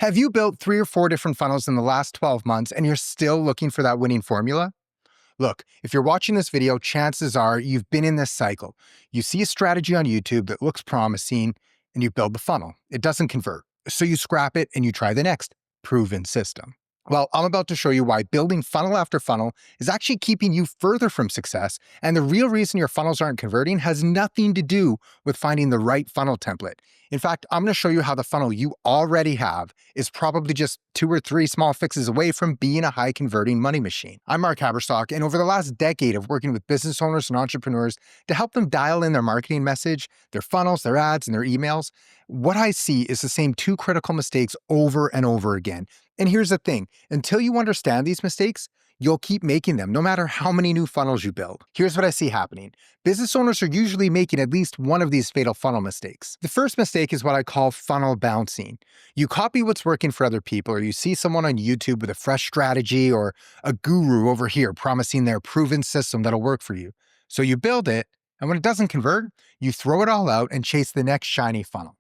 Have you built 3 or 4 different funnels in the last 12 months and you're still looking for that winning formula? Look, if you're watching this video, chances are you've been in this cycle. You see a strategy on YouTube that looks promising and you build the funnel. It doesn't convert. So you scrap it and you try the next proven system. Well, I'm about to show you why building funnel after funnel is actually keeping you further from success. And the real reason your funnels aren't converting has nothing to do with finding the right funnel template. In fact, I'm going to show you how the funnel you already have is probably just 2 or 3 small fixes away from being a high converting money machine. I'm Mark Haberstock, and over the last decade of working with business owners and entrepreneurs to help them dial in their marketing message, their funnels, their ads, and their emails, what I see is the same 2 critical mistakes over and over again. And here's the thing, until you understand these mistakes, you'll keep making them no matter how many new funnels you build. Here's what I see happening. Business owners are usually making at least one of these fatal funnel mistakes. The first mistake is what I call funnel bouncing. You copy what's working for other people, or you see someone on YouTube with a fresh strategy or a guru over here promising their proven system that'll work for you. So you build it, and when it doesn't convert, you throw it all out and chase the next shiny funnel.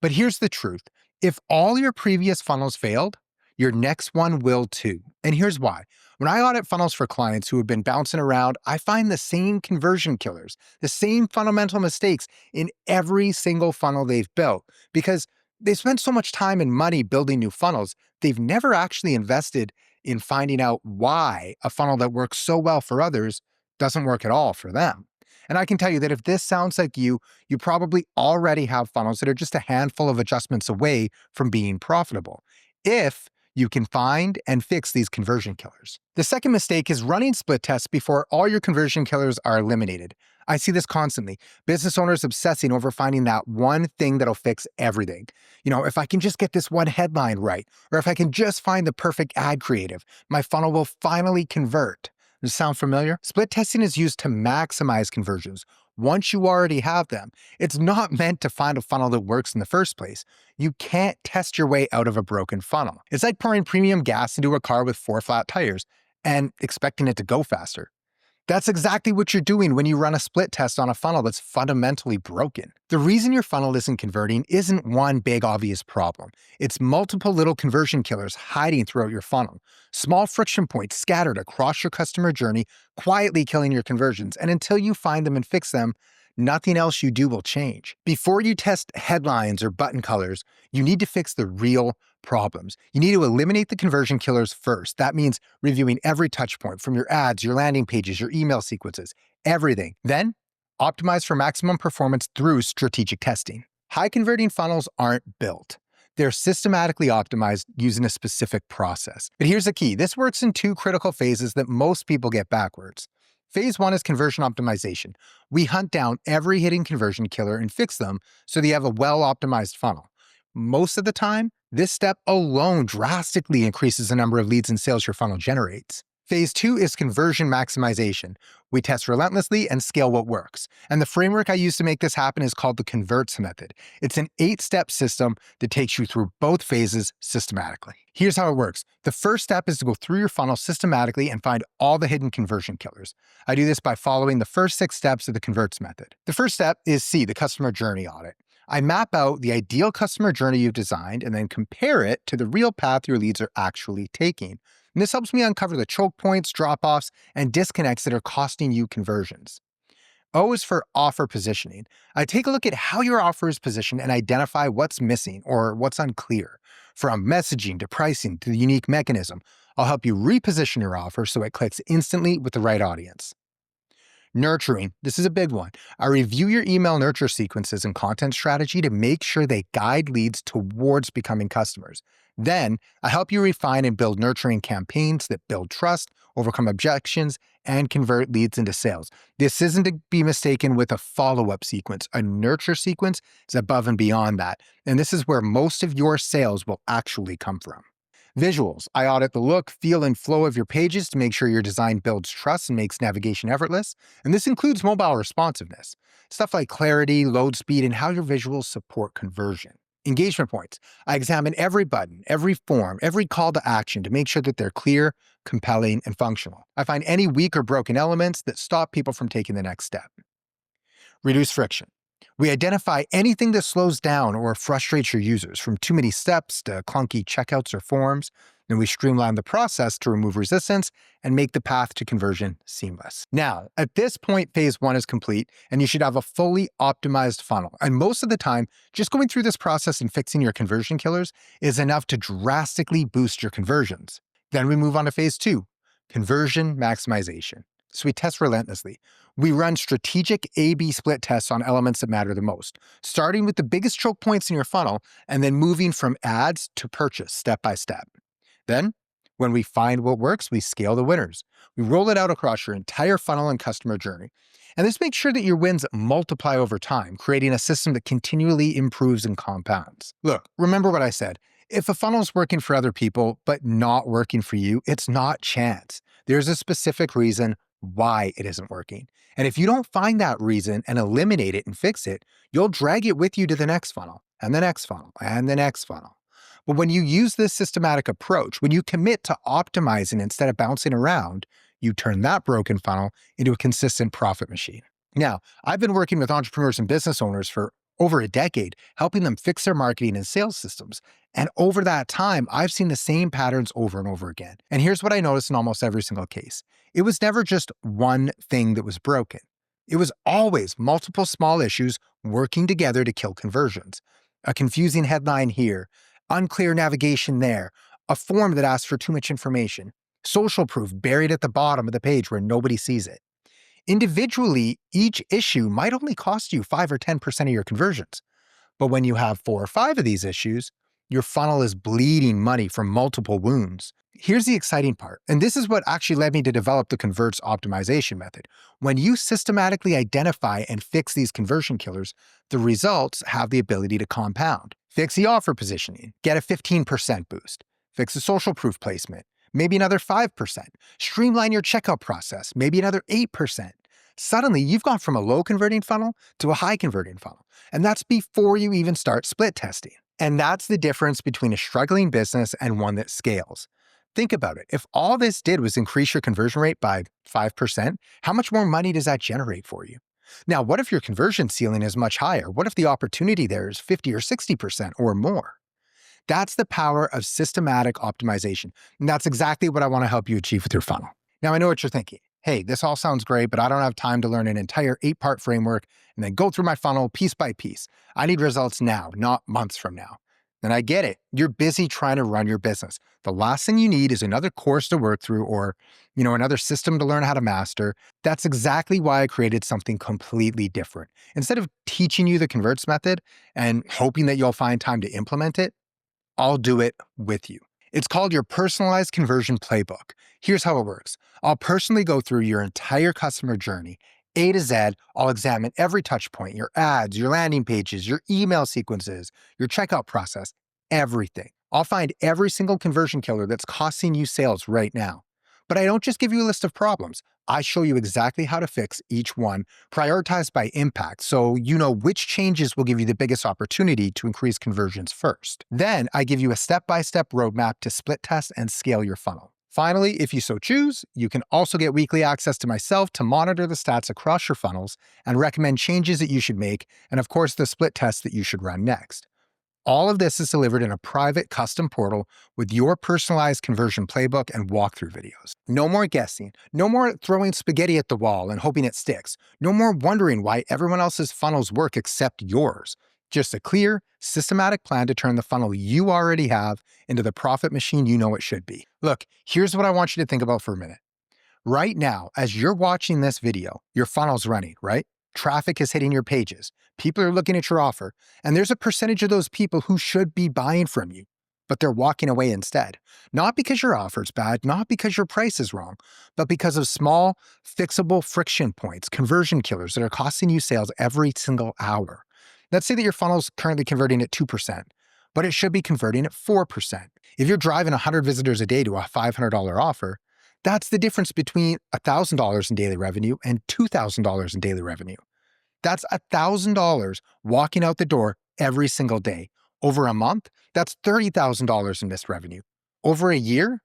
But here's the truth. If all your previous funnels failed, your next one will too. And here's why. When I audit funnels for clients who have been bouncing around, I find the same conversion killers, the same fundamental mistakes in every single funnel they've built, because they spent so much time and money building new funnels, they've never actually invested in finding out why a funnel that works so well for others doesn't work at all for them. And I can tell you that if this sounds like you probably already have funnels that are just a handful of adjustments away from being profitable, if you can find and fix these conversion killers. The second mistake is running split tests before all your conversion killers are eliminated. I see this constantly. Business owners obsessing over finding that one thing that'll fix everything. If I can just get this one headline right, or if I can just find the perfect ad creative, my funnel will finally convert. Does this sound familiar? Split testing is used to maximize conversions. Once you already have them, it's not meant to find a funnel that works in the first place. You can't test your way out of a broken funnel. It's like pouring premium gas into a car with 4 flat tires and expecting it to go faster. That's exactly what you're doing when you run a split test on a funnel that's fundamentally broken. The reason your funnel isn't converting isn't one big obvious problem. It's multiple little conversion killers hiding throughout your funnel. Small friction points scattered across your customer journey, quietly killing your conversions. And until you find them and fix them, nothing else you do will change. Before you test headlines or button colors, you need to fix the real problems. You need to eliminate the conversion killers first. That means reviewing every touch point from your ads, your landing pages, your email sequences, everything. Then optimize for maximum performance through strategic testing. High converting funnels aren't built. They're systematically optimized using a specific process. But here's the key. This works in 2 critical phases that most people get backwards. Phase 1 is conversion optimization. We hunt down every hidden conversion killer and fix them so that you have a well-optimized funnel. Most of the time, this step alone drastically increases the number of leads and sales your funnel generates. Phase 2 is conversion maximization. We test relentlessly and scale what works. And the framework I use to make this happen is called the ConVERTS method. It's an 8-step system that takes you through both phases systematically. Here's how it works. The first step is to go through your funnel systematically and find all the hidden conversion killers. I do this by following the first 6 steps of the ConVERTS method. The first step is C, the customer journey audit. I map out the ideal customer journey you've designed and then compare it to the real path your leads are actually taking. And this helps me uncover the choke points, drop-offs, and disconnects that are costing you conversions. O is for offer positioning. I take a look at how your offer is positioned and identify what's missing or what's unclear. From messaging to pricing to the unique mechanism, I'll help you reposition your offer so it clicks instantly with the right audience. Nurturing. This is a big one. I review your email nurture sequences and content strategy to make sure they guide leads towards becoming customers. Then, I help you refine and build nurturing campaigns that build trust, overcome objections, and convert leads into sales. This isn't to be mistaken with a follow-up sequence. A nurture sequence is above and beyond that, and this is where most of your sales will actually come from. Visuals. I audit the look, feel, and flow of your pages to make sure your design builds trust and makes navigation effortless. And this includes mobile responsiveness. Stuff like clarity, load speed, and how your visuals support conversion. Engagement points. I examine every button, every form, every call to action to make sure that they're clear, compelling, and functional. I find any weak or broken elements that stop people from taking the next step. Reduce friction. We identify anything that slows down or frustrates your users, from too many steps to clunky checkouts or forms. Then we streamline the process to remove resistance and make the path to conversion seamless. Now, at this point, phase one is complete, and you should have a fully optimized funnel. And most of the time, just going through this process and fixing your conversion killers is enough to drastically boost your conversions. Then we move on to phase two, conversion maximization. So we test relentlessly. We run strategic A/B split tests on elements that matter the most, starting with the biggest choke points in your funnel and then moving from ads to purchase step by step. Then, when we find what works, we scale the winners. We roll it out across your entire funnel and customer journey. And this makes sure that your wins multiply over time, creating a system that continually improves and compounds. Look, remember what I said. If a funnel is working for other people, but not working for you, it's not chance. There's a specific reason why it isn't working. And if you don't find that reason and eliminate it and fix it, you'll drag it with you to the next funnel, and the next funnel, and the next funnel. But when you use this systematic approach, when you commit to optimizing instead of bouncing around, you turn that broken funnel into a consistent profit machine. Now, I've been working with entrepreneurs and business owners for over a decade, helping them fix their marketing and sales systems. And over that time, I've seen the same patterns over and over again. And here's what I noticed in almost every single case. It was never just one thing that was broken. It was always multiple small issues working together to kill conversions. A confusing headline here, unclear navigation there, a form that asks for too much information, social proof buried at the bottom of the page where nobody sees it. Individually, each issue might only cost you 5 or 10% of your conversions. But when you have 4 or 5 of these issues, your funnel is bleeding money from multiple wounds. Here's the exciting part, and this is what actually led me to develop the Converts optimization method. When you systematically identify and fix these conversion killers, the results have the ability to compound. Fix the offer positioning, get a 15% boost. Fix the social proof placement, maybe another 5%. Streamline your checkout process, maybe another 8%. Suddenly, you've gone from a low converting funnel to a high converting funnel. And that's before you even start split testing. And that's the difference between a struggling business and one that scales. Think about it. If all this did was increase your conversion rate by 5%, how much more money does that generate for you? Now, what if your conversion ceiling is much higher? What if the opportunity there is 50 or 60% or more? That's the power of systematic optimization. And that's exactly what I want to help you achieve with your funnel. Now, I know what you're thinking. Hey, this all sounds great, but I don't have time to learn an entire 8-part framework and then go through my funnel piece by piece. I need results now, not months from now. And I get it. You're busy trying to run your business. The last thing you need is another course to work through or, another system to learn how to master. That's exactly why I created something completely different. Instead of teaching you the Converts method and hoping that you'll find time to implement it, I'll do it with you. It's called your Personalized Conversion Playbook. Here's how it works. I'll personally go through your entire customer journey, A to Z. I'll examine every touch point, your ads, your landing pages, your email sequences, your checkout process, everything. I'll find every single conversion killer that's costing you sales right now. But I don't just give you a list of problems. I show you exactly how to fix each one, prioritized by impact, so you know which changes will give you the biggest opportunity to increase conversions first. Then I give you a step-by-step roadmap to split test and scale your funnel. Finally, if you so choose, you can also get weekly access to myself to monitor the stats across your funnels and recommend changes that you should make, and of course, the split test that you should run next. All of this is delivered in a private custom portal with your personalized conversion playbook and walkthrough videos. No more guessing. No more throwing spaghetti at the wall and hoping it sticks. No more wondering why everyone else's funnels work except yours. Just a clear, systematic plan to turn the funnel you already have into the profit machine you know it should be. Look, here's what I want you to think about for a minute. Right now, as you're watching this video, your funnel's running, right? Traffic is hitting your pages. People are looking at your offer, and there's a percentage of those people who should be buying from you, but they're walking away instead. Not because your offer's bad, not because your price is wrong, but because of small, fixable friction points, conversion killers that are costing you sales every single hour. Let's say that your funnel's currently converting at 2%, but it should be converting at 4%. If you're driving 100 visitors a day to a $500 offer, that's the difference between $1,000 in daily revenue and $2,000 in daily revenue. That's $1,000 walking out the door every single day. Over a month, that's $30,000 in missed revenue. Over a year,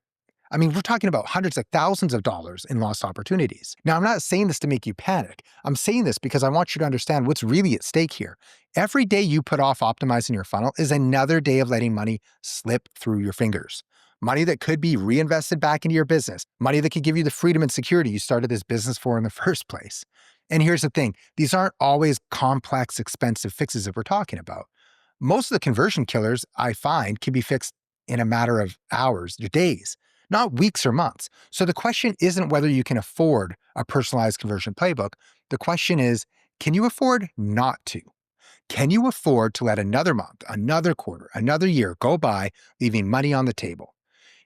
I mean, we're talking about hundreds of thousands of dollars in lost opportunities. Now, I'm not saying this to make you panic. I'm saying this because I want you to understand what's really at stake here. Every day you put off optimizing your funnel is another day of letting money slip through your fingers. Money that could be reinvested back into your business, money that could give you the freedom and security you started this business for in the first place. And here's the thing, these aren't always complex, expensive fixes that we're talking about. Most of the conversion killers I find can be fixed in a matter of hours or days, not weeks or months. So the question isn't whether you can afford a personalized conversion playbook. The question is, can you afford not to? Can you afford to let another month, another quarter, another year go by, leaving money on the table?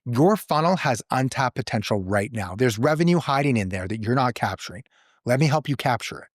Your funnel has untapped potential right now. There's revenue hiding in there that you're not capturing. Let me help you capture it.